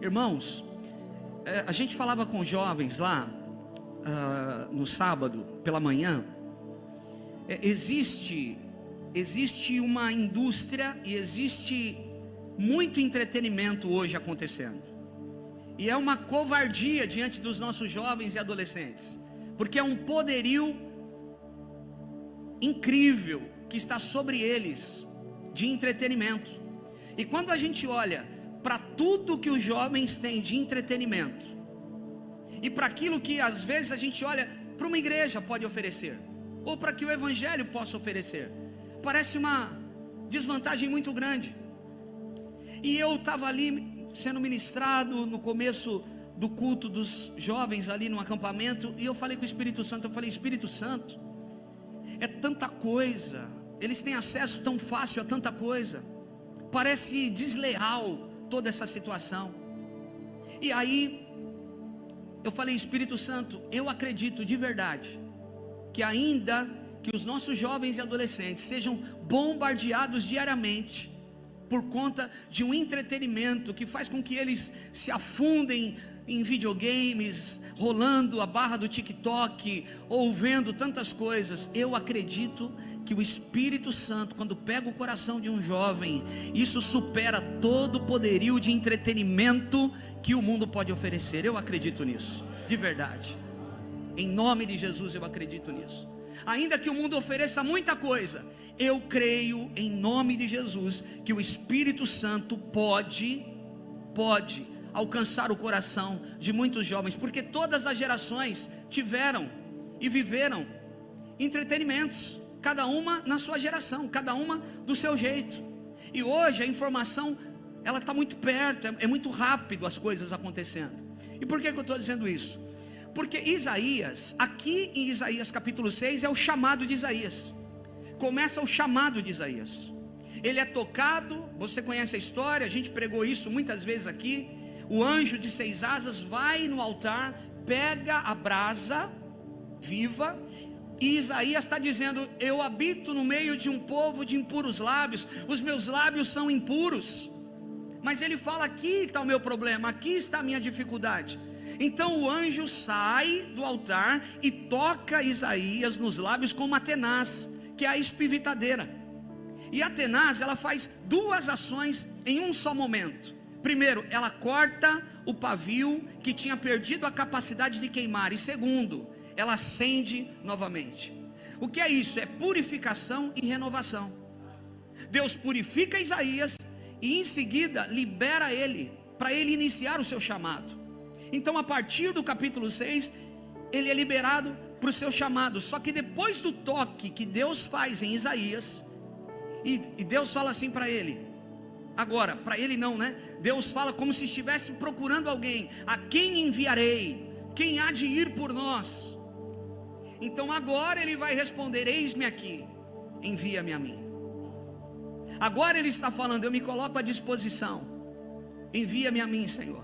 Irmãos, a gente falava com jovens lá no sábado pela manhã. Existe uma indústria e existe muito entretenimento hoje acontecendo, e é uma covardia diante dos nossos jovens e adolescentes, porque é um poderio incrível que está sobre eles de entretenimento. E quando a gente olha para tudo que os jovens têm de entretenimento, e para aquilo que às vezes a gente olha para uma igreja pode oferecer, ou para que o evangelho possa oferecer, parece uma desvantagem muito grande. E eu estava ali sendo ministrado no começo do culto dos jovens ali no acampamento, e eu falei com o Espírito Santo, eu falei: Espírito Santo, é tanta coisa, eles têm acesso tão fácil a tanta coisa, parece desleal toda essa situação. E aí eu falei: Espírito Santo, eu acredito de verdade que ainda que os nossos jovens e adolescentes sejam bombardeados diariamente por conta de um entretenimento que faz com que eles se afundem em videogames, rolando a barra do TikTok, ou vendo tantas coisas, eu acredito que o Espírito Santo, quando pega o coração de um jovem, isso supera todo o poderio de entretenimento que o mundo pode oferecer. Eu acredito nisso, de verdade. Em nome de Jesus eu acredito nisso. Ainda que o mundo ofereça muita coisa, eu creio em nome de Jesus que o Espírito Santo pode alcançar o coração de muitos jovens, porque todas as gerações tiveram e viveram entretenimentos, cada uma na sua geração, cada uma do seu jeito. E hoje a informação, ela está muito perto, é muito rápido as coisas acontecendo. E por que eu estou dizendo isso? Porque Isaías, aqui em Isaías capítulo 6, é o chamado de Isaías. Começa o chamado de Isaías. Ele é tocado, você conhece a história, a gente pregou isso muitas vezes aqui. O anjo de 6 asas vai no altar, pega a brasa viva, e Isaías está dizendo: eu habito no meio de um povo de impuros lábios, os meus lábios são impuros. Mas ele fala: aqui está o meu problema, aqui está a minha dificuldade. Então o anjo sai do altar e toca Isaías nos lábios com uma tenaz, que é a espivitadeira. E a tenaz, ela faz duas ações em um só momento. Primeiro, ela corta o pavio que tinha perdido a capacidade de queimar. E segundo, ela acende novamente. O que é isso? É purificação e renovação. Deus purifica Isaías e em seguida libera ele, para ele iniciar o seu chamado. Então a partir do capítulo 6, ele é liberado para o seu chamado. Só que depois do toque que Deus faz em Isaías, e Deus fala assim para ele, agora, para ele não, né? Deus fala como se estivesse procurando alguém: a quem enviarei? Quem há de ir por nós? Então agora ele vai responder: eis-me aqui, envia-me a mim. Agora ele está falando: eu me coloco à disposição, envia-me a mim, Senhor.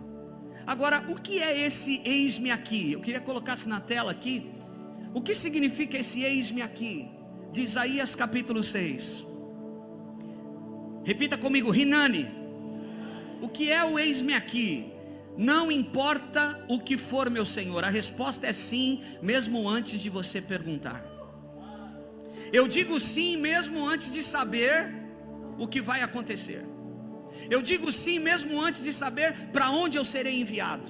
Agora, o que é esse eis-me aqui? Eu queria colocar-se na tela aqui. O que significa esse eis-me aqui? De Isaías capítulo 6. Repita comigo: Rinani. O que é o eis-me aqui? Não importa o que for, meu Senhor. A resposta é sim, mesmo antes de você perguntar. Eu digo sim mesmo antes de saber o que vai acontecer. Eu digo sim mesmo antes de saber para onde eu serei enviado.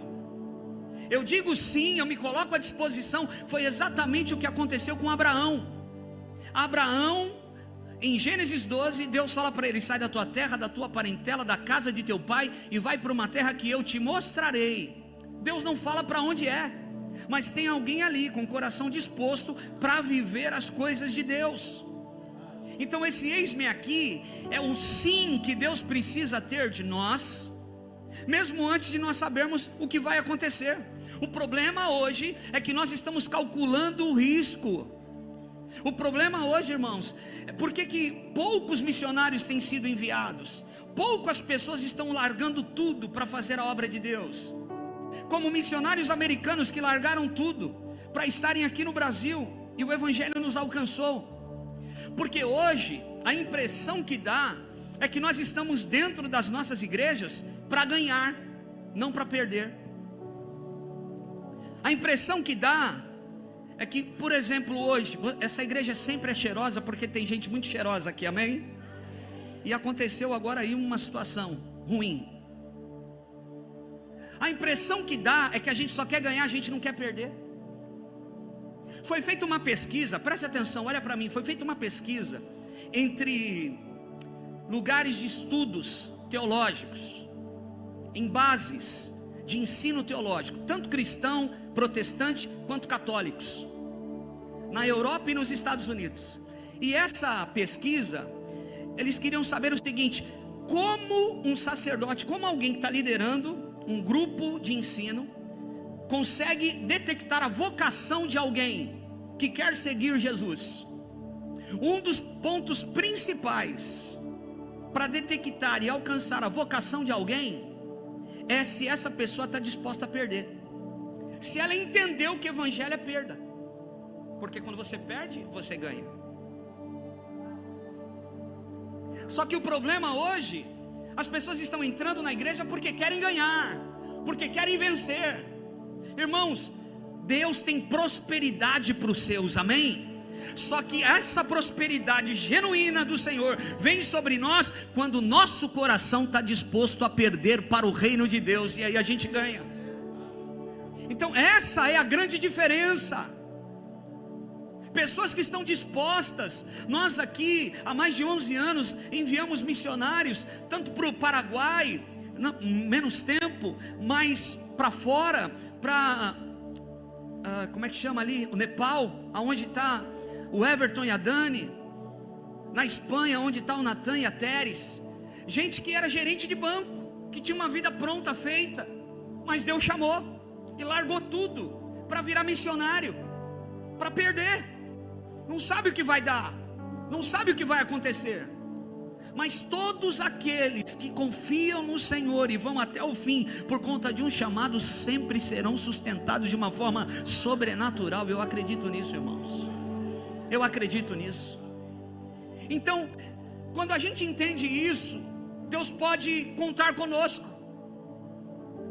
Eu digo sim, eu me coloco à disposição. Foi exatamente o que aconteceu com Abraão. Abraão, em Gênesis 12, Deus fala para ele: sai da tua terra, da tua parentela, da casa de teu pai, e vai para uma terra que eu te mostrarei. Deus não fala para onde é, mas tem alguém ali com o coração disposto para viver as coisas de Deus. Então esse eis-me aqui é o sim que Deus precisa ter de nós, mesmo antes de nós sabermos o que vai acontecer. O problema hoje é que nós estamos calculando o risco. O problema hoje, irmãos, é porque que poucos missionários têm sido enviados, poucas pessoas estão largando tudo para fazer a obra de Deus, como missionários americanos que largaram tudo para estarem aqui no Brasil, e o evangelho nos alcançou. Porque hoje a impressão que dá é que nós estamos dentro das nossas igrejas para ganhar, não para perder. A impressão que dá é que, por exemplo, hoje, essa igreja sempre é cheirosa porque tem gente muito cheirosa aqui, amém? E aconteceu agora aí uma situação ruim. A impressão que dá é que a gente só quer ganhar, a gente não quer perder. Foi feita uma pesquisa, preste atenção, olha para mim, foi feita uma pesquisa entre lugares de estudos teológicos, em bases de ensino teológico, tanto cristão, protestante, quanto católicos, na Europa e nos Estados Unidos. E essa pesquisa, eles queriam saber o seguinte: como um sacerdote, como alguém que está liderando um grupo de ensino, consegue detectar a vocação de alguém que quer seguir Jesus. Um dos pontos principais para detectar e alcançar a vocação de alguém é se essa pessoa está disposta a perder, se ela entendeu que evangelho é perda, porque quando você perde, você ganha. Só que o problema hoje, as pessoas estão entrando na igreja porque querem ganhar, porque querem vencer. Irmãos, Deus tem prosperidade para os seus, amém? Só que essa prosperidade genuína do Senhor vem sobre nós quando o nosso coração está disposto a perder para o reino de Deus, e aí a gente ganha. Então essa é a grande diferença. Pessoas que estão dispostas. Nós aqui há mais de 11 anos enviamos missionários, tanto para o Paraguai, menos tempo, mas para fora, para como é que chama ali? O Nepal, aonde está o Everton e a Dani. Na Espanha, onde está o Natan e a Teres. Gente que era gerente de banco, que tinha uma vida pronta, feita, mas Deus chamou e largou tudo para virar missionário, para perder. Não sabe o que vai dar, não sabe o que vai acontecer. Mas todos aqueles que confiam no Senhor e vão até o fim, por conta de um chamado, sempre serão sustentados de uma forma sobrenatural. Eu acredito nisso, irmãos. Eu acredito nisso. Então, quando a gente entende isso, Deus pode contar conosco,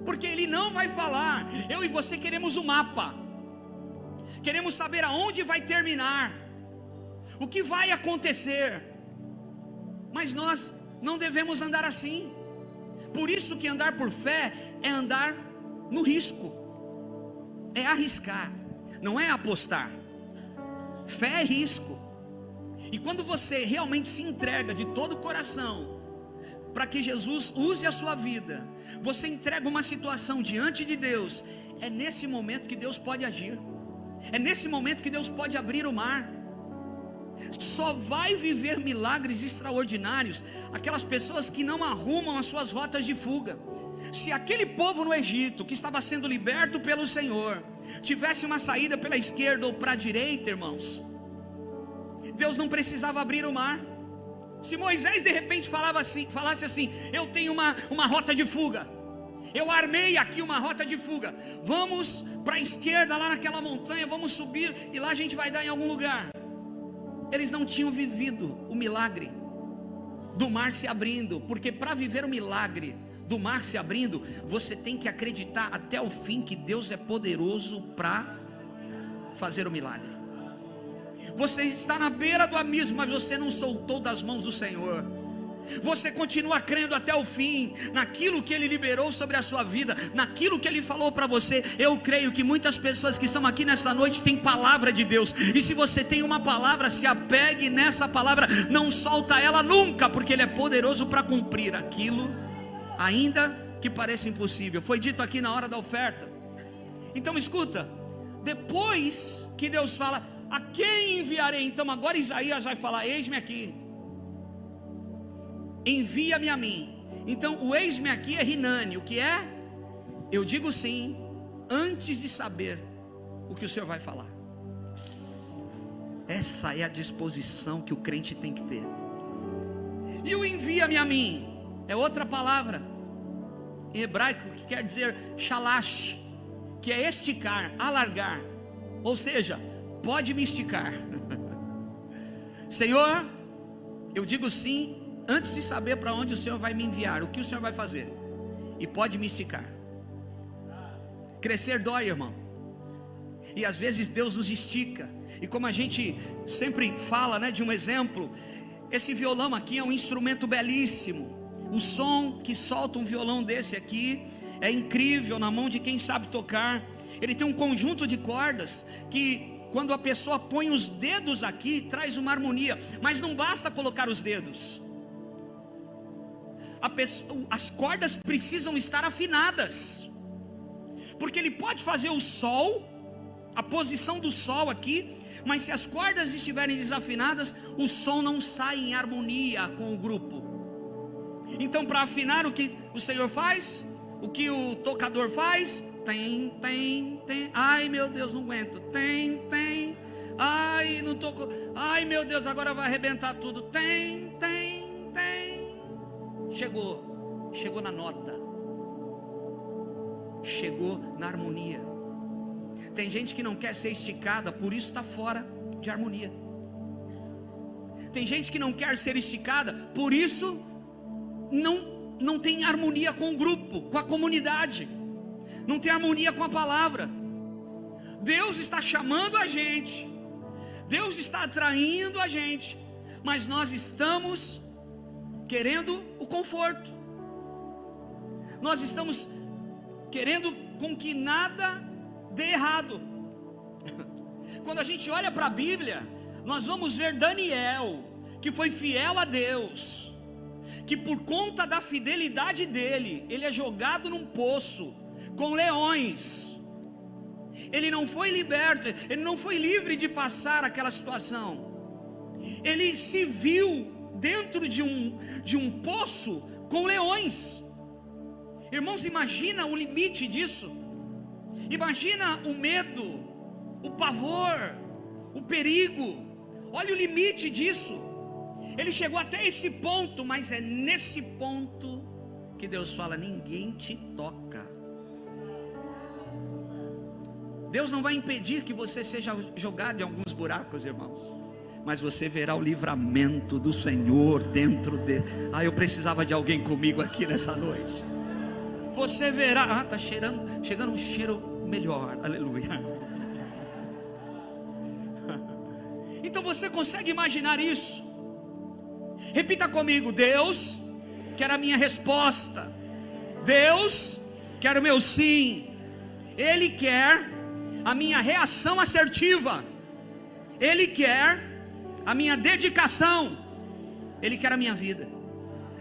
porque Ele não vai falar. Eu e você queremos um mapa, queremos saber aonde vai terminar, o que vai acontecer. Mas nós não devemos andar assim. Por isso que andar por fé é andar no risco, é arriscar, não é apostar. Fé é risco. E quando você realmente se entrega de todo o coração para que Jesus use a sua vida, você entrega uma situação diante de Deus, é nesse momento que Deus pode agir, é nesse momento que Deus pode abrir o mar. Só vai viver milagres extraordinários aquelas pessoas que não arrumam as suas rotas de fuga. Se aquele povo no Egito, que estava sendo liberto pelo Senhor, tivesse uma saída pela esquerda ou para a direita, irmãos, Deus não precisava abrir o mar. Se Moisés de repente falasse assim: eu tenho uma rota de fuga, eu armei aqui uma rota de fuga, vamos para a esquerda lá naquela montanha, vamos subir e lá a gente vai dar em algum lugar. Eles não tinham vivido o milagre do mar se abrindo, porque para viver o milagre do mar se abrindo, você tem que acreditar até o fim que Deus é poderoso para fazer o milagre. Você está na beira do abismo, mas você não soltou das mãos do Senhor. Você continua crendo até o fim naquilo que Ele liberou sobre a sua vida, naquilo que Ele falou para você. Eu creio que muitas pessoas que estão aqui nessa noite têm palavra de Deus, e se você tem uma palavra, se apegue nessa palavra, não solta ela nunca, porque Ele é poderoso para cumprir aquilo, ainda que pareça impossível. Foi dito aqui na hora da oferta. Então escuta, depois que Deus fala: a quem enviarei? Então agora Isaías vai falar: eis-me aqui, envia-me a mim. Então o eis-me aqui é Rinani, o que é? Eu digo sim, antes de saber o que o Senhor vai falar. Essa é a disposição que o crente tem que ter. E o envia-me a mim é outra palavra em hebraico que quer dizer shalash, que é esticar, alargar. Ou seja, pode me esticar. Senhor, eu digo sim, antes de saber para onde o Senhor vai me enviar, o que o Senhor vai fazer, e pode me esticar. Crescer dói, irmão. E às vezes Deus nos estica. E como a gente sempre fala, né, de um exemplo, esse violão aqui é um instrumento belíssimo. O som que solta um violão desse aqui é incrível na mão de quem sabe tocar. Ele tem um conjunto de cordas que, quando a pessoa põe os dedos aqui, traz uma harmonia. Mas não basta colocar os dedos. As cordas precisam estar afinadas. Porque ele pode fazer o sol, a posição do sol aqui, mas se as cordas estiverem desafinadas, o som não sai em harmonia com o grupo. Então, para afinar, o que o Senhor faz? O que o tocador faz? Tem. Ai, meu Deus, não aguento. Tem. Ai, não tô. Ai, meu Deus, agora vai arrebentar tudo. Tem. Chegou na nota. Chegou na harmonia. Tem gente que não quer ser esticada, por isso está fora de harmonia. Tem gente que não quer ser esticada, por isso não tem harmonia com o grupo, com a comunidade, não tem harmonia com a palavra. Deus está chamando a gente, Deus está atraindo a gente, mas nós estamos querendo o conforto, nós estamos querendo com que nada dê errado. Quando a gente olha para a Bíblia, nós vamos ver Daniel, que foi fiel a Deus, que por conta da fidelidade dele, ele é jogado num poço com leões. Ele não foi liberto, ele não foi livre de passar aquela situação. Ele se viu dentro de um poço com leões. Irmãos, imagina o limite disso. Imagina o medo, o pavor, o perigo. Olha o limite disso. Ele chegou até esse ponto, mas é nesse ponto que Deus fala: ninguém te toca. Deus não vai impedir que você seja jogado em alguns buracos, irmãos, mas você verá o livramento do Senhor dentro dele. Eu precisava de alguém comigo aqui nessa noite. Você verá, está chegando um cheiro melhor, aleluia. Então você consegue imaginar isso? Repita comigo: Deus quer a minha resposta, Deus quer o meu sim, Ele quer a minha reação assertiva, Ele quer a minha dedicação, Ele quer a minha vida.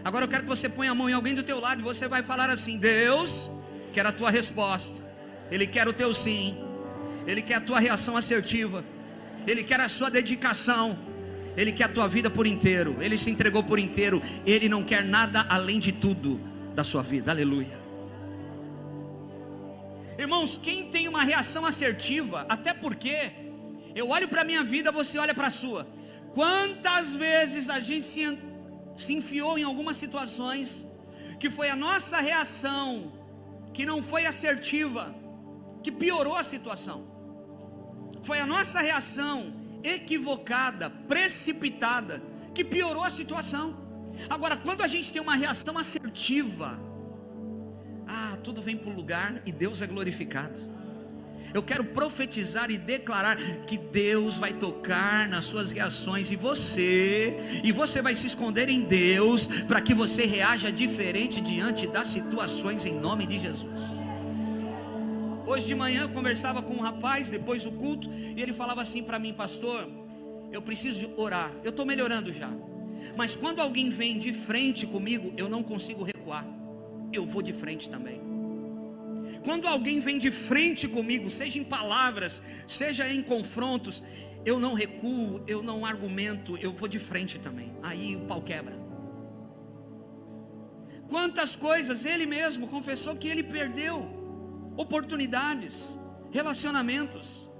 Agora eu quero que você ponha a mão em alguém do teu lado e você vai falar assim: Deus quer a tua resposta, Ele quer o teu sim, Ele quer a tua reação assertiva, Ele quer a sua dedicação, Ele quer a tua vida por inteiro. Ele se entregou por inteiro. Ele não quer nada além de tudo da sua vida, aleluia. Irmãos, quem tem uma reação assertiva, até porque eu olho para a minha vida, você olha para a sua. Quantas vezes a gente se enfiou em algumas situações que foi a nossa reação que não foi assertiva, que piorou a situação. Foi a nossa reação equivocada, precipitada, que piorou a situação. Agora, quando a gente tem uma reação assertiva, tudo vem para o lugar e Deus é glorificado. Eu quero profetizar e declarar que Deus vai tocar nas suas reações, e você vai se esconder em Deus, para que você reaja diferente diante das situações, em nome de Jesus. Hoje de manhã eu conversava com um rapaz depois do culto, e ele falava assim para mim: pastor, eu preciso orar, eu estou melhorando já, mas quando alguém vem de frente comigo, eu não consigo recuar, eu vou de frente também. Quando alguém vem de frente comigo, seja em palavras, seja em confrontos, eu não recuo, eu não argumento, eu vou de frente também. Aí o pau quebra. Quantas coisas ele mesmo confessou que ele perdeu, oportunidades, relacionamentos,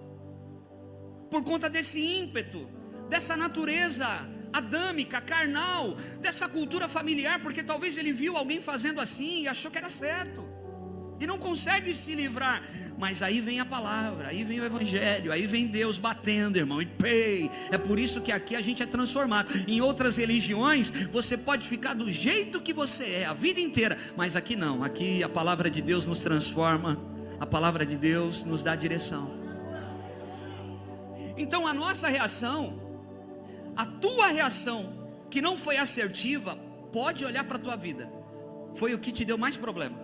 por conta desse ímpeto, dessa natureza adâmica, carnal, dessa cultura familiar, porque talvez ele viu alguém fazendo assim e achou que era certo, e não consegue se livrar. Mas aí vem a palavra, aí vem o evangelho, aí vem Deus batendo, irmão, e pei. É por isso que aqui a gente é transformado. Em outras religiões você pode ficar do jeito que você é a vida inteira, mas aqui não, aqui a palavra de Deus nos transforma, A palavra de Deus nos dá direção. Então a nossa reação, a tua reação que não foi assertiva, pode olhar para a tua vida, foi o que te deu mais problema.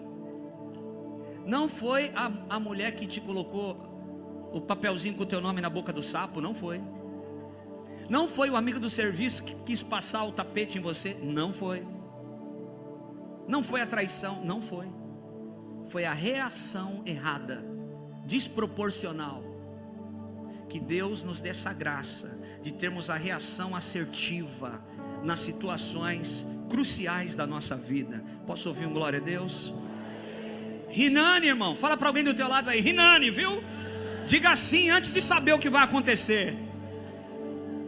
Não foi a mulher que te colocou o papelzinho com o teu nome na boca do sapo, não foi. Não foi o amigo do serviço que quis passar o tapete em você, não foi. Não foi a traição, não foi. Foi a reação errada, desproporcional. Que Deus nos dê essa graça de termos a reação assertiva nas situações cruciais da nossa vida. Posso ouvir um glória a Deus? Rinane, irmão, fala para alguém do teu lado aí, Rinane, viu? Diga sim antes de saber o que vai acontecer.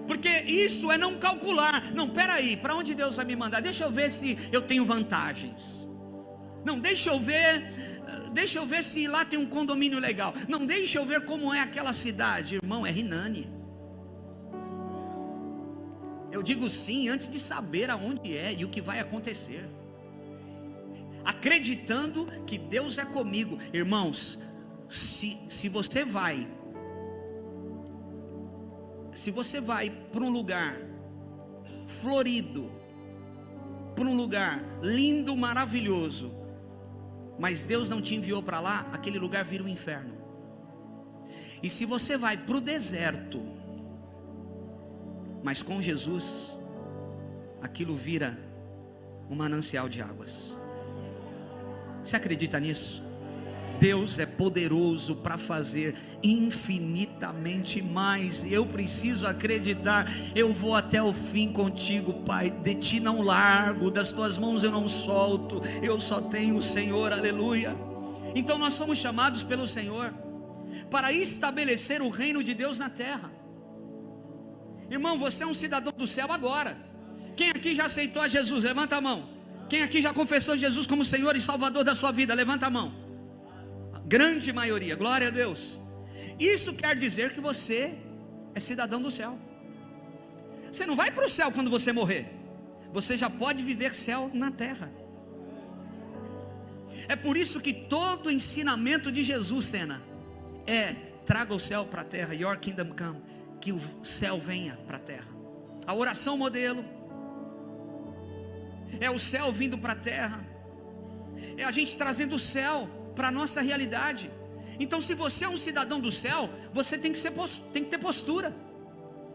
Porque isso é não calcular. Não, peraí, para onde Deus vai me mandar? Deixa eu ver se eu tenho vantagens. Não, deixa eu ver se lá tem um condomínio legal. Não, deixa eu ver como é aquela cidade. Irmão, é Rinane. Eu digo sim antes de saber aonde é e o que vai acontecer, acreditando que Deus é comigo. Irmãos, se você vai para um lugar florido, para um lugar lindo, maravilhoso, mas Deus não te enviou para lá, aquele lugar vira um inferno. E se você vai para o deserto, mas com Jesus, aquilo vira um manancial de águas. Você acredita nisso? Deus é poderoso para fazer infinitamente mais. Eu preciso acreditar. Eu vou até o fim contigo, Pai. De ti não largo, das tuas mãos eu não solto. Eu só tenho o Senhor, aleluia. Então nós somos chamados pelo Senhor para estabelecer o reino de Deus na terra. Irmão, você é um cidadão do céu agora. Quem aqui já aceitou a Jesus? Levanta a mão. Quem aqui já confessou Jesus como Senhor e Salvador da sua vida? Levanta a mão. Grande maioria, glória a Deus. Isso quer dizer que você é cidadão do céu. Você não vai para o céu quando você morrer. Você já pode viver céu na terra. É por isso que todo o ensinamento de Jesus, Sena, traga o céu para a terra. Your kingdom come. Que o céu venha para a terra. A oração modelo é o céu vindo para a terra. É a gente trazendo o céu para a nossa realidade. Então, se você é um cidadão do céu, você tem que ter postura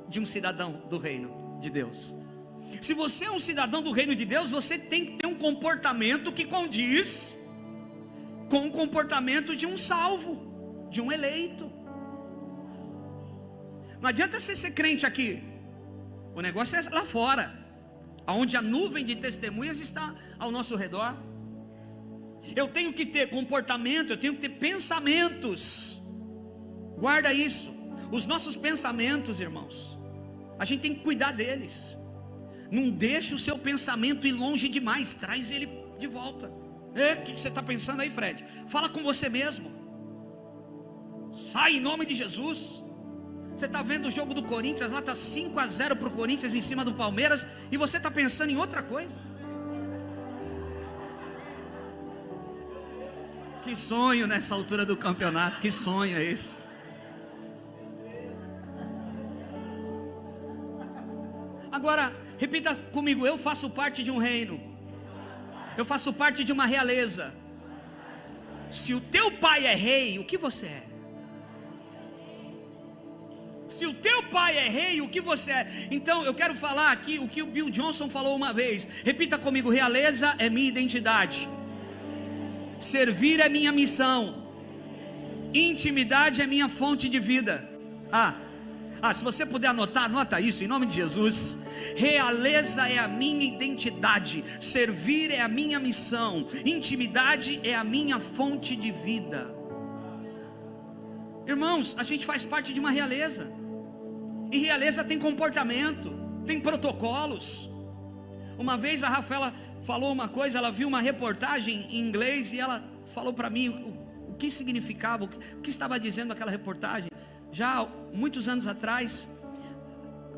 de um cidadão do reino de Deus. Se você é um cidadão do reino de Deus, você tem que ter um comportamento que condiz com o comportamento de um salvo, de um eleito. Não adianta você ser crente aqui. O negócio é lá fora, aonde a nuvem de testemunhas está ao nosso redor. Eu tenho que ter comportamento, eu tenho que ter pensamentos. Guarda isso. Os nossos pensamentos, irmãos, a gente tem que cuidar deles. Não deixe o seu pensamento ir longe demais. Traz ele de volta. O que você está pensando aí, Fred? Fala com você mesmo. Sai em nome de Jesus. Você está vendo o jogo do Corinthians, lá está 5-0 para o Corinthians em cima do Palmeiras, e você está pensando em outra coisa. Que sonho nessa altura do campeonato, que sonho é esse? Agora, repita comigo, eu faço parte de um reino, eu faço parte de uma realeza. Se o teu pai é rei, o que você é? Se o teu pai é rei, o que você é? Então eu quero falar aqui o que o Bill Johnson falou uma vez. Repita comigo, realeza é minha identidade, servir é minha missão, intimidade é minha fonte de vida. Se você puder anotar, anota isso em nome de Jesus. Realeza é a minha identidade, servir é a minha missão, intimidade é a minha fonte de vida. Irmãos, a gente faz parte de uma realeza, e realeza tem comportamento, tem protocolos. Uma vez a Rafaela falou uma coisa, ela viu uma reportagem em inglês e ela falou para mim o que significava, o que estava dizendo aquela reportagem. Já há muitos anos atrás,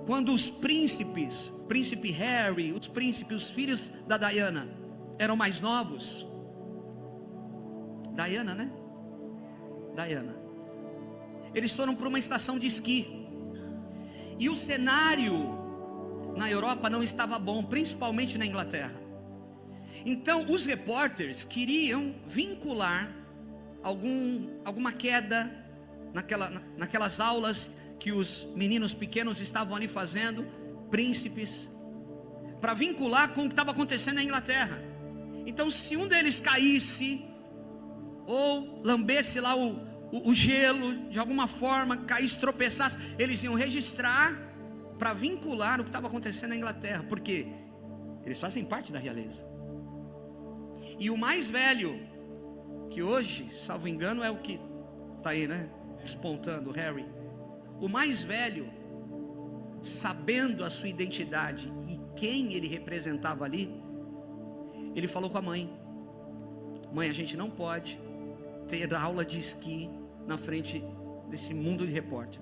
quando os príncipe Harry, os filhos da Diana eram mais novos. Diana, né? Diana. Eles foram para uma estação de esqui. E o cenário na Europa não estava bom, principalmente na Inglaterra. Então os repórteres queriam vincular alguma queda naquelas aulas que os meninos pequenos estavam ali fazendo, príncipes, para vincular com o que estava acontecendo na Inglaterra. Então se um deles caísse, ou lambesse lá o gelo, de alguma forma, caísse, tropeçasse, eles iam registrar para vincular o que estava acontecendo na Inglaterra, porque eles fazem parte da realeza. E o mais velho, que hoje, salvo engano, é o que está aí, né, despontando, o Harry. O mais velho, sabendo a sua identidade e quem ele representava ali, ele falou com a mãe: mãe, a gente não pode ter aula de esqui na frente desse mundo de repórter.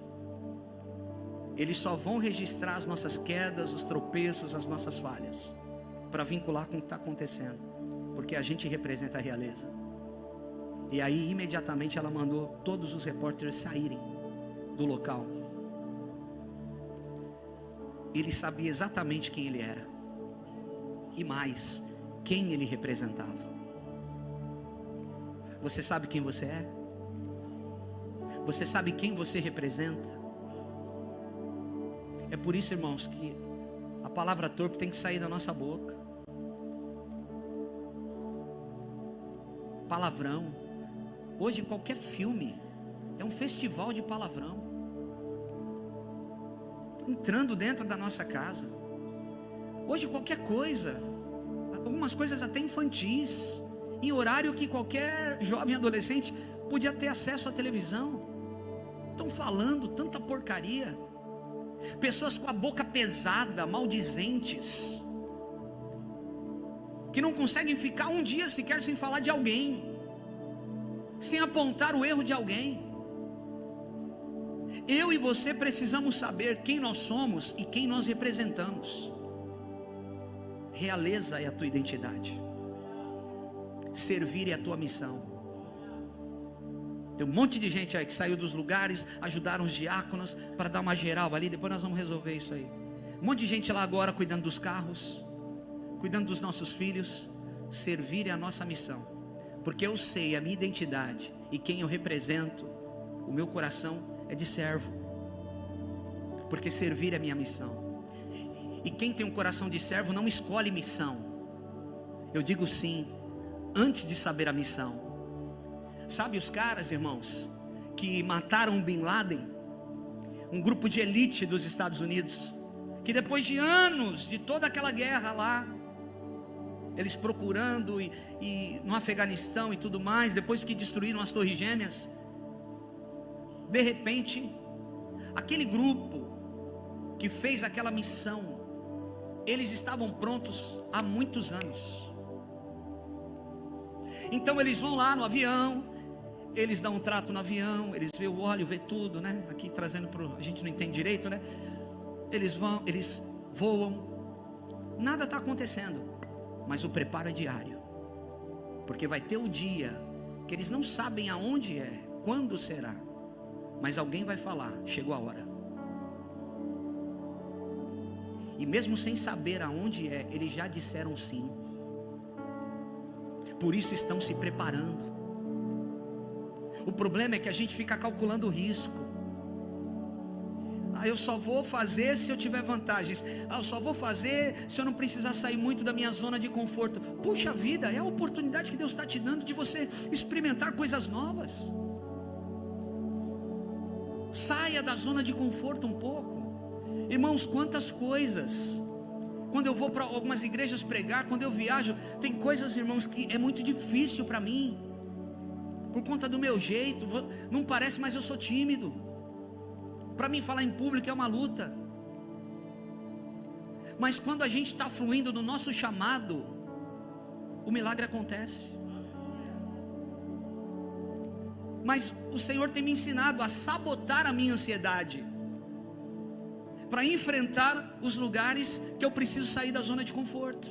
Eles só vão registrar as nossas quedas, os tropeços, as nossas falhas, para vincular com o que está acontecendo, porque a gente representa a realeza. E aí imediatamente ela mandou todos os repórteres saírem do local. Ele sabia exatamente quem ele era, e mais, quem ele representava. Você sabe quem você é? Você sabe quem você representa? É por isso, irmãos, que a palavra torpe tem que sair da nossa boca. Palavrão. Hoje qualquer filme é um festival de palavrão, entrando dentro da nossa casa. Hoje qualquer coisa, algumas coisas até infantis, em horário que qualquer jovem adolescente podia ter acesso à televisão. Estão falando tanta porcaria. Pessoas com a boca pesada, maldizentes, que não conseguem ficar um dia sequer sem falar de alguém, sem apontar o erro de alguém. Eu e você precisamos saber quem nós somos e quem nós representamos. Realeza é a tua identidade, servir é a tua missão. Tem um monte de gente aí que saiu dos lugares, ajudaram os diáconos para dar uma geral ali. Depois nós vamos resolver isso aí. Um monte de gente lá agora cuidando dos carros, cuidando dos nossos filhos. Servir é a nossa missão, porque eu sei a minha identidade e quem eu represento. O meu coração é de servo, porque servir é a minha missão. E quem tem um coração de servo não escolhe missão. Eu digo sim antes de saber a missão. Sabe os caras, irmãos, que mataram Bin Laden, um grupo de elite dos Estados Unidos, que depois de anos de toda aquela guerra lá, eles procurando e no Afeganistão e tudo mais, depois que destruíram as Torres Gêmeas, de repente, aquele grupo que fez aquela missão, eles estavam prontos há muitos anos. Então eles vão lá no avião, eles dão um trato no avião, eles vê o óleo, vê tudo, né? Aqui trazendo a gente não entende direito, né? Eles voam, nada está acontecendo, mas o preparo é diário, porque vai ter o dia que eles não sabem aonde é, quando será, mas alguém vai falar: chegou a hora. E mesmo sem saber aonde é, eles já disseram sim. Por isso estão se preparando. O problema é que a gente fica calculando o risco. Eu só vou fazer se eu tiver vantagens. Eu só vou fazer se eu não precisar sair muito da minha zona de conforto. Puxa vida, é a oportunidade que Deus está te dando de você experimentar coisas novas. Saia da zona de conforto um pouco. Irmãos, quantas coisas. Quando eu vou para algumas igrejas pregar, quando eu viajo, tem coisas, irmãos, que é muito difícil para mim, por conta do meu jeito. Não parece, mas eu sou tímido. Para mim falar em público é uma luta. Mas quando a gente está fluindo no nosso chamado, o milagre acontece. Mas o Senhor tem me ensinado a sabotar a minha ansiedade, para enfrentar os lugares que eu preciso sair da zona de conforto.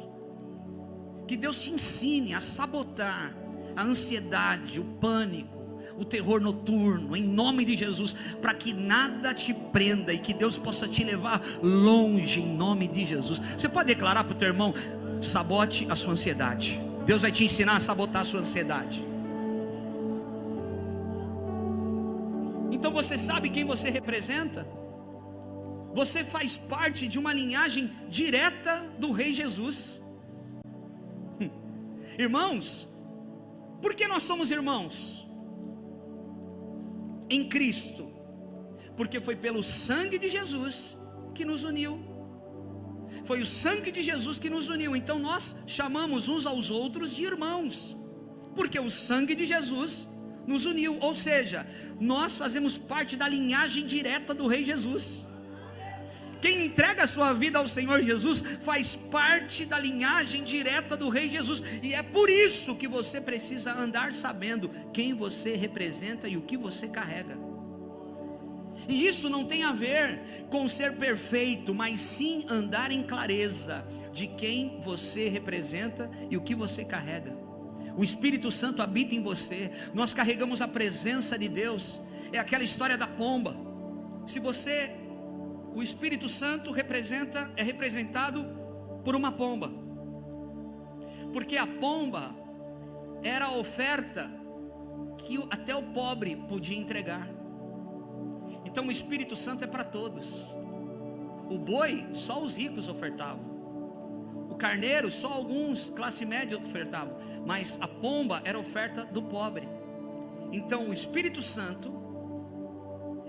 Que Deus te ensine a sabotar a ansiedade, o pânico, o terror noturno, em nome de Jesus, para que nada te prenda e que Deus possa te levar longe, em nome de Jesus. Você pode declarar para o teu irmão: sabote a sua ansiedade. Deus vai te ensinar a sabotar a sua ansiedade. Então você sabe quem você representa? Você faz parte de uma linhagem direta do Rei Jesus. Irmãos, por que nós somos irmãos? Em Cristo, porque foi pelo sangue de Jesus que nos uniu. Foi o sangue de Jesus que nos uniu. Então nós chamamos uns aos outros de irmãos, porque o sangue de Jesus nos uniu. Ou seja, nós fazemos parte da linhagem direta do Rei Jesus. Quem entrega a sua vida ao Senhor Jesus faz parte da linhagem direta do Rei Jesus. E é por isso que você precisa andar sabendo quem você representa e o que você carrega. E isso não tem a ver com ser perfeito, mas sim andar em clareza de quem você representa e o que você carrega. O Espírito Santo habita em você. Nós carregamos a presença de Deus. É aquela história da pomba. O Espírito Santo é representado por uma pomba, porque a pomba era a oferta que até o pobre podia entregar. Então o Espírito Santo é para todos. O boi só os ricos ofertavam, o carneiro só alguns, classe média, ofertavam, mas a pomba era a oferta do pobre. Então o Espírito Santo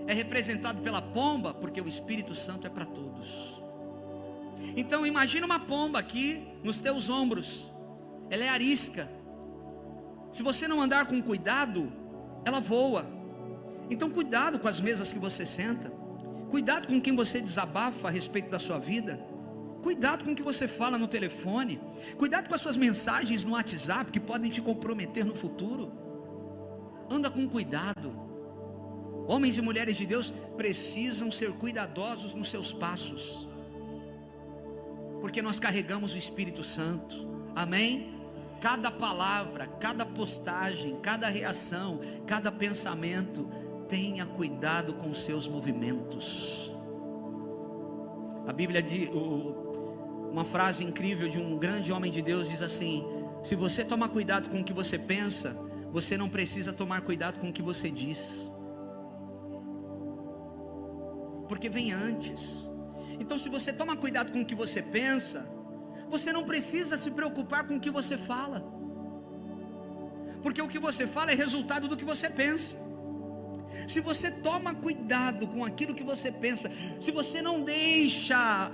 é representado pela pomba, porque o Espírito Santo é para todos. Então imagina uma pomba aqui nos teus ombros. Ela é arisca. Se você não andar com cuidado, ela voa. Então cuidado com as mesas que você senta. Cuidado com quem você desabafa a respeito da sua vida. Cuidado com o que você fala no telefone. Cuidado com as suas mensagens no WhatsApp, que podem te comprometer no futuro. Anda com cuidado. Homens e mulheres de Deus precisam ser cuidadosos nos seus passos, porque nós carregamos o Espírito Santo. Amém? Cada palavra, cada postagem, cada reação, cada pensamento, tenha cuidado com os seus movimentos. A Bíblia diz, uma frase incrível de um grande homem de Deus diz assim: se você tomar cuidado com o que você pensa, você não precisa tomar cuidado com o que você diz, porque vem antes. Então se você toma cuidado com o que você pensa, você não precisa se preocupar com o que você fala, porque o que você fala é resultado do que você pensa. Se você toma cuidado com aquilo que você pensa, se você não deixa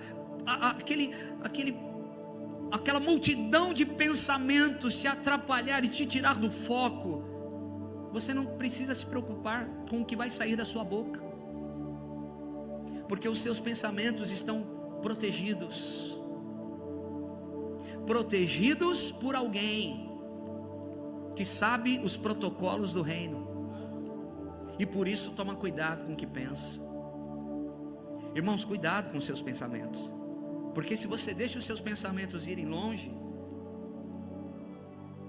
aquela multidão de pensamentos te atrapalhar e te tirar do foco, você não precisa se preocupar com o que vai sair da sua boca, porque os seus pensamentos estão protegidos por alguém que sabe os protocolos do reino, e por isso toma cuidado com o que pensa. Irmãos, cuidado com os seus pensamentos, porque se você deixa os seus pensamentos irem longe,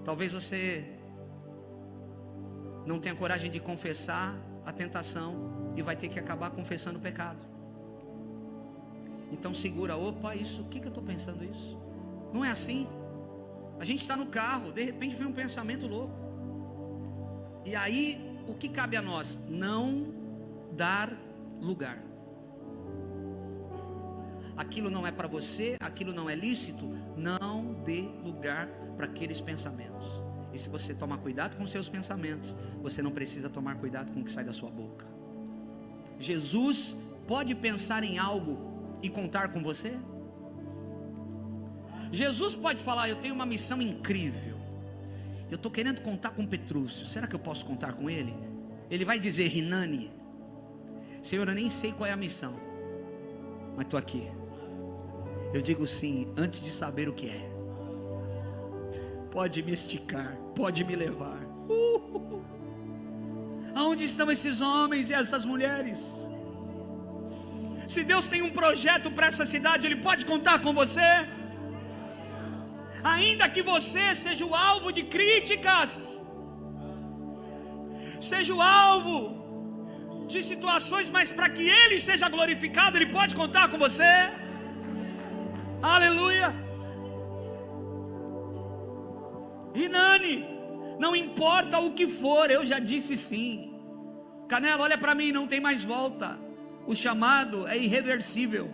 talvez você não tenha coragem de confessar a tentação e vai ter que acabar confessando o pecado. Então segura, opa, o que eu estou pensando isso? Não é assim. A gente está no carro, de repente vem um pensamento louco, e aí o que cabe a nós? Não dar lugar. Aquilo não é para você, aquilo não é lícito, não dê lugar para aqueles pensamentos. E se você tomar cuidado com seus pensamentos, você não precisa tomar cuidado com o que sai da sua boca. Jesus pode pensar em algo e contar com você? Jesus pode falar: eu tenho uma missão incrível, eu estou querendo contar com Petrúcio, será que eu posso contar com ele? Ele vai dizer: Rinani, Senhor, eu nem sei qual é a missão, mas estou aqui. Eu digo sim, antes de saber o que é. Pode me esticar, pode me levar. Aonde estão esses homens e essas mulheres? Se Deus tem um projeto para essa cidade, Ele pode contar com você. Ainda que você seja o alvo de críticas, seja o alvo de situações, mas para que Ele seja glorificado, Ele pode contar com você. Aleluia. Rinani, não importa o que for, eu já disse sim. Canela, olha para mim, não tem mais volta. O chamado é irreversível.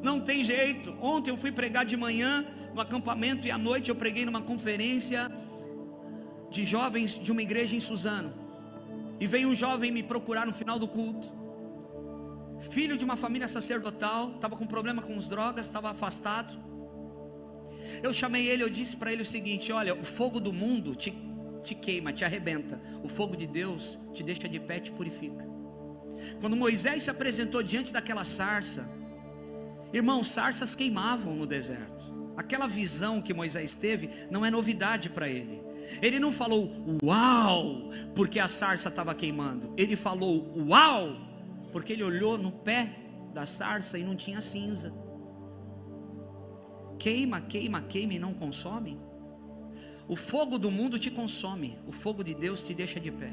Não tem jeito. Ontem eu fui pregar de manhã no acampamento e à noite eu preguei numa conferência de jovens de uma igreja em Suzano. E veio um jovem me procurar no final do culto, filho de uma família sacerdotal, estava com problema com as drogas, estava afastado. Eu chamei ele, eu disse para ele o seguinte: olha, o fogo do mundo te queima, te arrebenta. O fogo de Deus te deixa de pé, te purifica. Quando Moisés se apresentou diante daquela sarça, irmãos, sarças queimavam no deserto. Aquela visão que Moisés teve não é novidade para ele. Ele não falou uau, porque a sarça estava queimando. Ele falou uau, porque ele olhou no pé da sarça e não tinha cinza. Queima, queima, queima e não consome. O fogo do mundo te consome, o fogo de Deus te deixa de pé.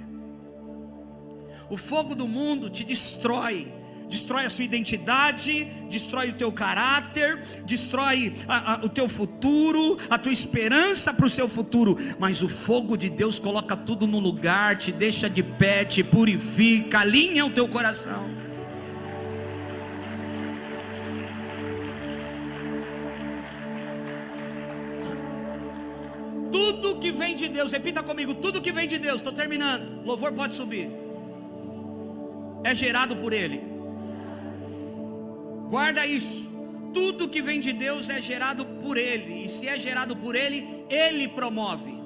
O fogo do mundo te destrói. Destrói a sua identidade, destrói o teu caráter, destrói o teu futuro, a tua esperança para o seu futuro. Mas o fogo de Deus coloca tudo no lugar, te deixa de pé, te purifica, alinha o teu coração. Tudo que vem de Deus, repita comigo, tudo que vem de Deus, estou terminando, louvor pode subir, é gerado por Ele. Guarda isso, tudo que vem de Deus é gerado por Ele, e se é gerado por Ele, Ele promove.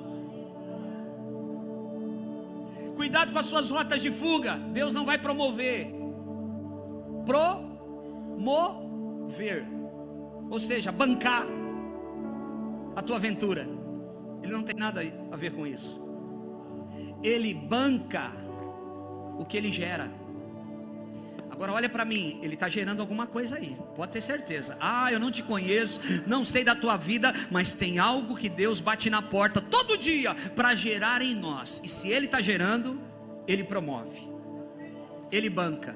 Cuidado com as suas rotas de fuga, Deus não vai promover, promover, ou seja, bancar a tua aventura. Ele não tem nada a ver com isso. Ele banca o que Ele gera. Agora olha para mim, Ele está gerando alguma coisa aí, pode ter certeza. Eu não te conheço, não sei da tua vida, mas tem algo que Deus bate na porta todo dia para gerar em nós. E se Ele está gerando, Ele promove, Ele banca.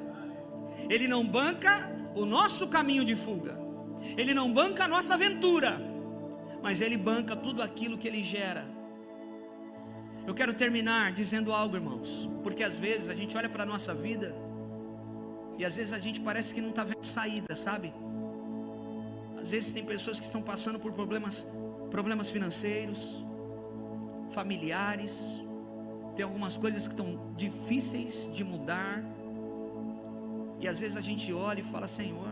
Ele não banca o nosso caminho de fuga, Ele não banca a nossa aventura, mas Ele banca tudo aquilo que Ele gera. Eu quero terminar dizendo algo, irmãos, porque às vezes a gente olha para a nossa vida e às vezes a gente parece que não está vendo saída, sabe? Às vezes tem pessoas que estão passando por problemas financeiros, familiares, tem algumas coisas que estão difíceis de mudar, e às vezes a gente olha e fala: Senhor,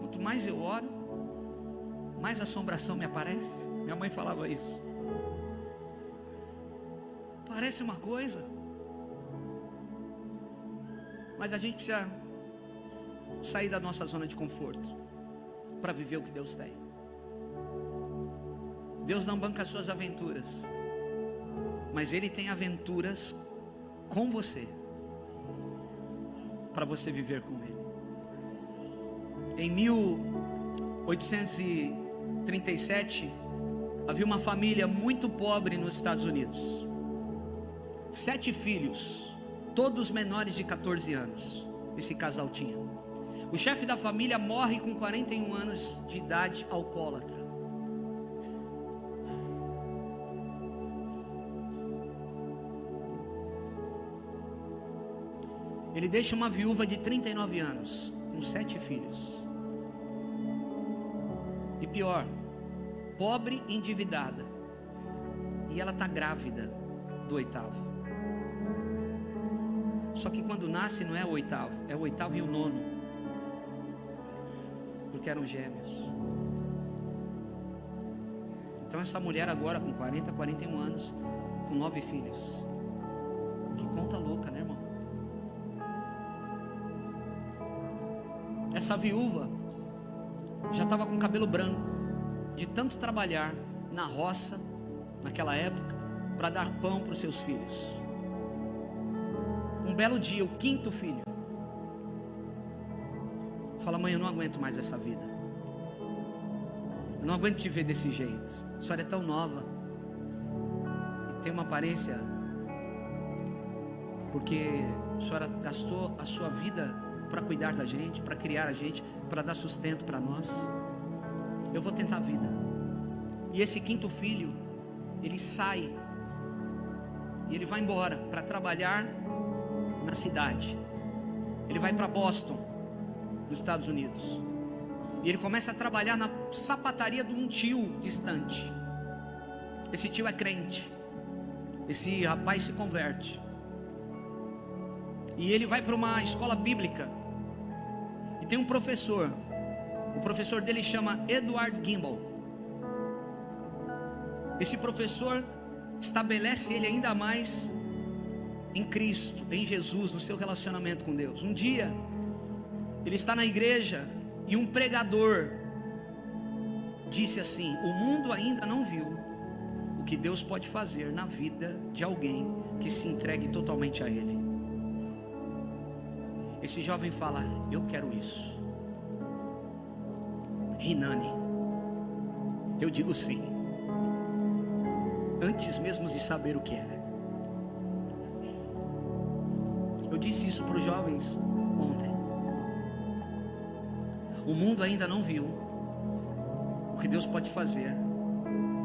quanto mais eu oro, mais assombração me aparece. Minha mãe falava isso. Parece uma coisa, mas a gente precisa sair da nossa zona de conforto para viver o que Deus tem. Deus não banca as suas aventuras, mas Ele tem aventuras com você, para você viver com Ele. Em 1837 havia uma família muito pobre nos Estados Unidos, 7 filhos, todos menores de 14 anos, esse casal tinha. O chefe da família morre com 41 anos de idade, alcoólatra. Ele deixa uma viúva de 39 anos, com 7 filhos. E pior, pobre e endividada. E ela está grávida do 8º. Só que quando nasce não é o 8º, é o 8º e o 9º. Porque eram gêmeos. Então essa mulher agora com 40, 41 anos, com 9 filhos. Que conta louca, né, irmão? Essa viúva já estava com cabelo branco, de tanto trabalhar na roça, naquela época, para dar pão para os seus filhos. Um belo dia, o 5º filho fala: mãe, eu não aguento mais essa vida, eu não aguento te ver desse jeito, a senhora é tão nova e tem uma aparência porque a senhora gastou a sua vida para cuidar da gente, para criar a gente, para dar sustento para nós. Eu vou tentar a vida. E esse quinto filho, ele sai e ele vai embora para trabalhar na cidade. Ele vai para Boston, nos Estados Unidos, e ele começa a trabalhar na sapataria de um tio distante. Esse tio é crente. Esse rapaz se converte, e ele vai para uma escola bíblica, e tem um professor. O professor dele chama Edward Gimbel. Esse professor estabelece ele ainda mais em Cristo, em Jesus, no seu relacionamento com Deus. Um dia ele está na igreja e um pregador disse assim: o mundo ainda não viu o que Deus pode fazer na vida de alguém que se entregue totalmente a Ele. Esse jovem fala: eu quero isso. Rinani, eu digo sim, antes mesmo de saber o que é. Eu disse isso para os jovens ontem. O mundo ainda não viu o que Deus pode fazer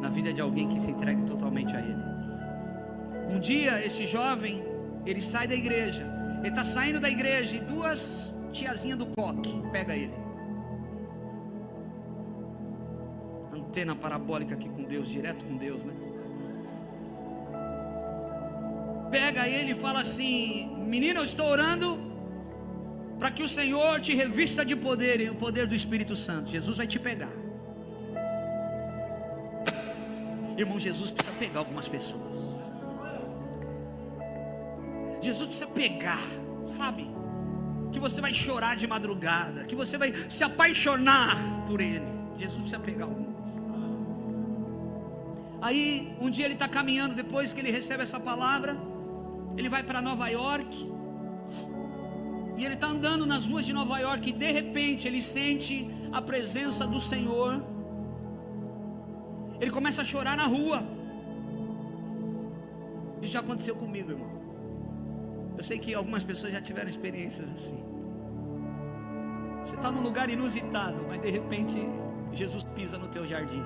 na vida de alguém que se entregue totalmente a Ele. Um dia esse jovem, ele sai da igreja. Ele está saindo da igreja e duas tiazinhas do coque pega ele. Antena parabólica aqui com Deus, direto com Deus, né? Pega ele e fala assim: menino, eu estou orando para que o Senhor te revista de poder, e o poder do Espírito Santo. Jesus vai te pegar. Irmão, Jesus precisa pegar algumas pessoas. Jesus precisa pegar, sabe? Que você vai chorar de madrugada, que você vai se apaixonar por Ele. Jesus precisa pegar algumas. Aí um dia ele está caminhando, depois que ele recebe essa palavra, ele vai para Nova York. E ele está andando nas ruas de Nova York, e de repente ele sente a presença do Senhor. Ele começa a chorar na rua. Isso já aconteceu comigo, irmão. Eu sei que algumas pessoas já tiveram experiências assim. Você está num lugar inusitado, mas de repente Jesus pisa no teu jardim.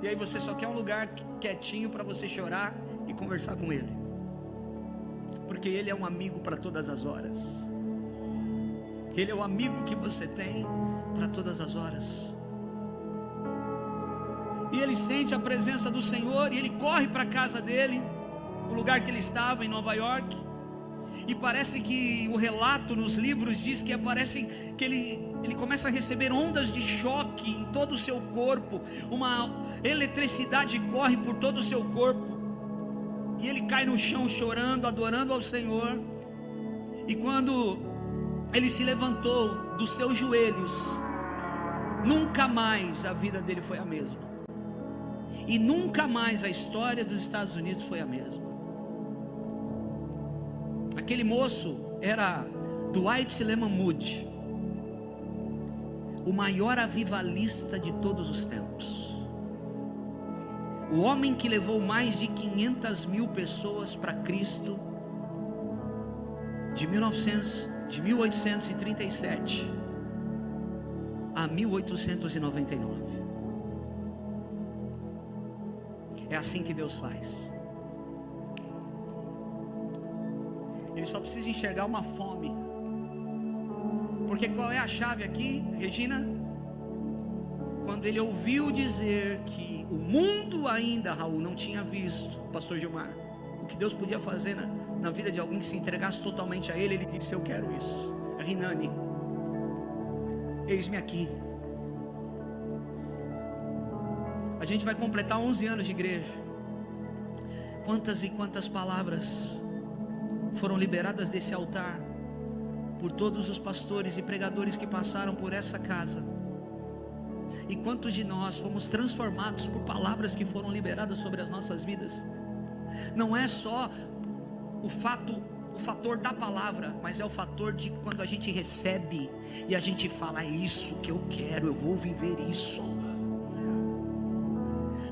E aí você só quer um lugar quietinho para você chorar e conversar com Ele, porque Ele é um amigo para todas as horas. Ele é o amigo que você tem para todas as horas. E ele sente a presença do Senhor, e ele corre para a casa dele, o lugar que ele estava em Nova York. E parece que o relato nos livros diz que parece que ele começa a receber ondas de choque em todo o seu corpo. Uma eletricidade corre por todo o seu corpo. E ele cai no chão chorando, adorando ao Senhor. E quando ele se levantou dos seus joelhos, nunca mais a vida dele foi a mesma. E nunca mais a história dos Estados Unidos foi a mesma. Aquele moço era Dwight Lyman Moody, o maior avivalista de todos os tempos. O homem que levou mais de 500 mil pessoas para Cristo de 1837 a 1899. É assim que Deus faz. Ele só precisa enxergar uma fome. Porque qual é a chave aqui, Regina? Quando ele ouviu dizer que o mundo ainda, Raul, não tinha visto, pastor Gilmar, o que Deus podia fazer na vida de alguém que se entregasse totalmente a Ele, ele disse: eu quero isso. Rinani, eis-me aqui. A gente vai completar 11 anos de igreja. Quantas e quantas palavras foram liberadas desse altar por todos os pastores e pregadores que passaram por essa casa. E quantos de nós fomos transformados por palavras que foram liberadas sobre as nossas vidas. Não é só o fator da palavra, mas é o fator de quando a gente recebe e a gente fala: é isso que eu quero, eu vou viver isso.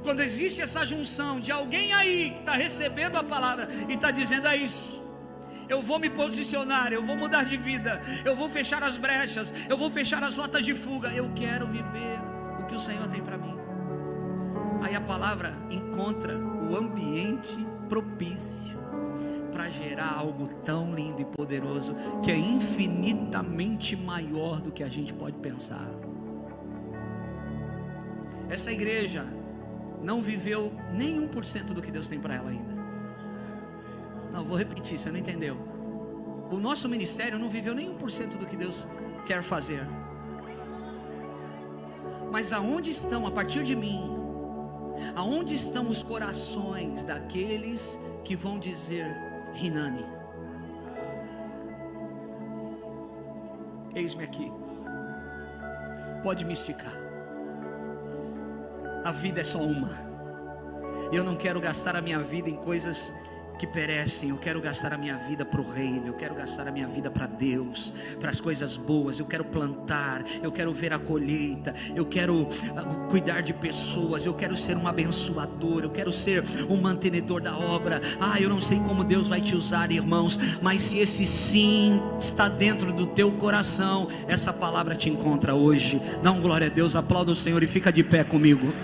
quando existe essa junção de alguém aí que está recebendo a palavra e está dizendo: é isso, eu vou me posicionar, eu vou mudar de vida, eu vou fechar as brechas, eu vou fechar as rotas de fuga, eu quero viver o que o Senhor tem para mim. Aí a palavra encontra o ambiente propício para gerar algo tão lindo e poderoso, que é infinitamente maior do que a gente pode pensar. Essa igreja não viveu nem 1% do que Deus tem para ela ainda. Não, vou repetir, você não entendeu. O nosso ministério não viveu nem 1% do que Deus quer fazer. Mas aonde estão, a partir de mim, aonde estão os corações daqueles que vão dizer: Rinani, eis-me aqui, pode me esticar, a vida é só uma, eu não quero gastar a minha vida em coisas que perecem, eu quero gastar a minha vida para o reino, eu quero gastar a minha vida para Deus, para as coisas boas, eu quero plantar, eu quero ver a colheita, eu quero cuidar de pessoas, eu quero ser um abençoador, eu quero ser um mantenedor da obra. Eu não sei como Deus vai te usar, irmãos, mas se esse sim está dentro do teu coração, essa palavra te encontra hoje. Dá um glória a Deus, aplauda o Senhor e fica de pé comigo.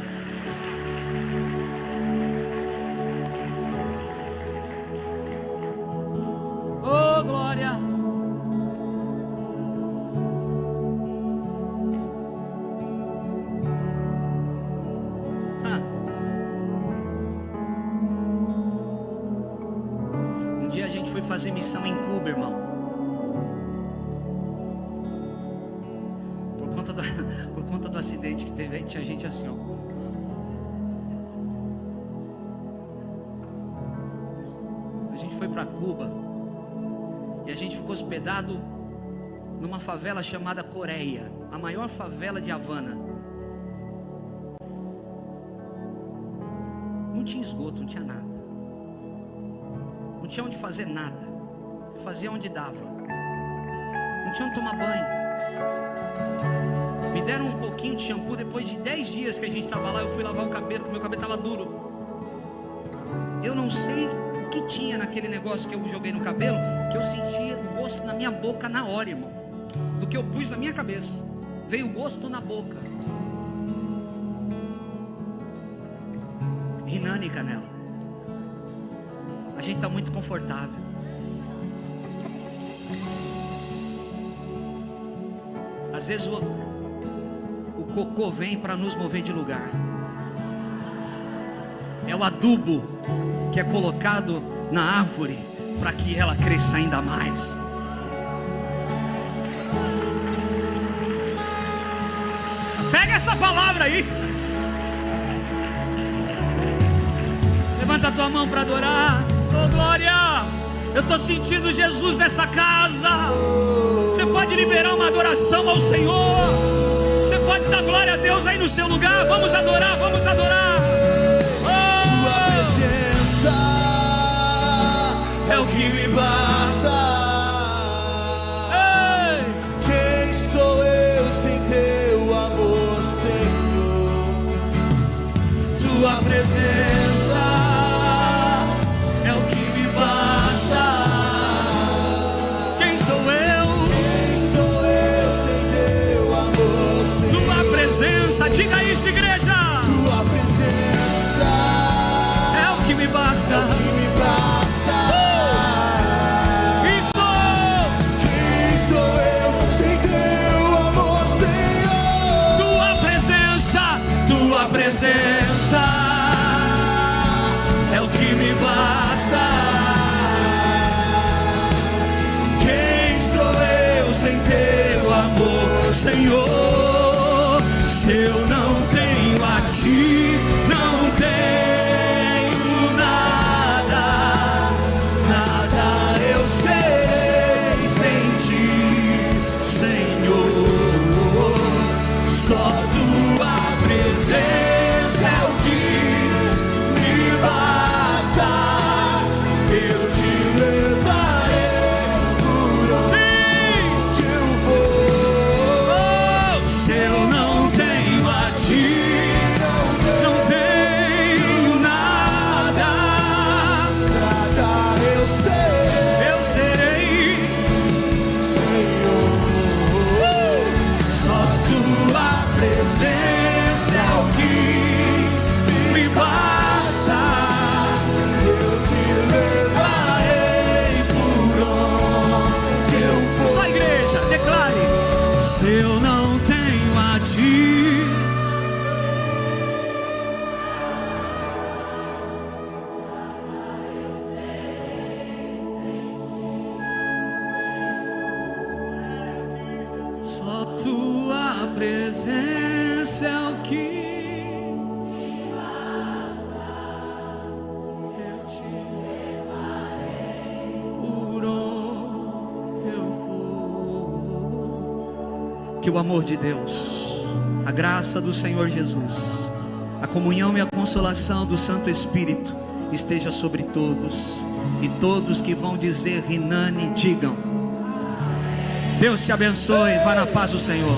Fazer missão em Cuba, irmão. Por conta do acidente que teve aí, tinha gente assim, ó. A gente foi para Cuba e a gente ficou hospedado numa favela chamada Coreia, a maior favela de Havana. Não tinha esgoto, não tinha nada. Não tinha onde fazer nada. Você fazia onde dava. Não tinha onde tomar banho. Me deram um pouquinho de shampoo. Depois de 10 dias que a gente estava lá, eu fui lavar o cabelo, porque meu cabelo estava duro. Eu não sei o que tinha naquele negócio que eu joguei no cabelo, que eu sentia o gosto na minha boca na hora, irmão, do que eu pus na minha cabeça. Veio o gosto na boca. Rinani Canela. A gente está muito confortável. Às vezes o cocô vem para nos mover de lugar. É o adubo que é colocado na árvore para que ela cresça ainda mais. Pega essa palavra aí. Levanta a tua mão para adorar. Oh, glória! Eu estou sentindo Jesus nessa casa. Você pode liberar uma adoração ao Senhor. Você pode dar glória a Deus aí no seu lugar. Vamos adorar, vamos adorar. Tua presença é o que me basta. Ei! Quem sou eu sem teu amor, Senhor? Tua presença diga isso, igreja. Tua presença é o que me basta. É o que me basta. Quem sou eu sem teu amor, Senhor? Tua presença é o que me basta. Quem sou eu sem teu amor, Senhor? Se eu não tenho a ti, não tenho nada, nada eu serei sem ti, Senhor. Só tua presença é o que me basta. Eu te levarei por onde eu vou. Se eu não tenho a Só tua presença é o que eu te levarei por onde eu for. Que o amor de Deus, a graça do Senhor Jesus, a comunhão e a consolação do Santo Espírito esteja sobre todos, e todos que vão dizer Rinani digam: Deus te abençoe, vá na paz do Senhor.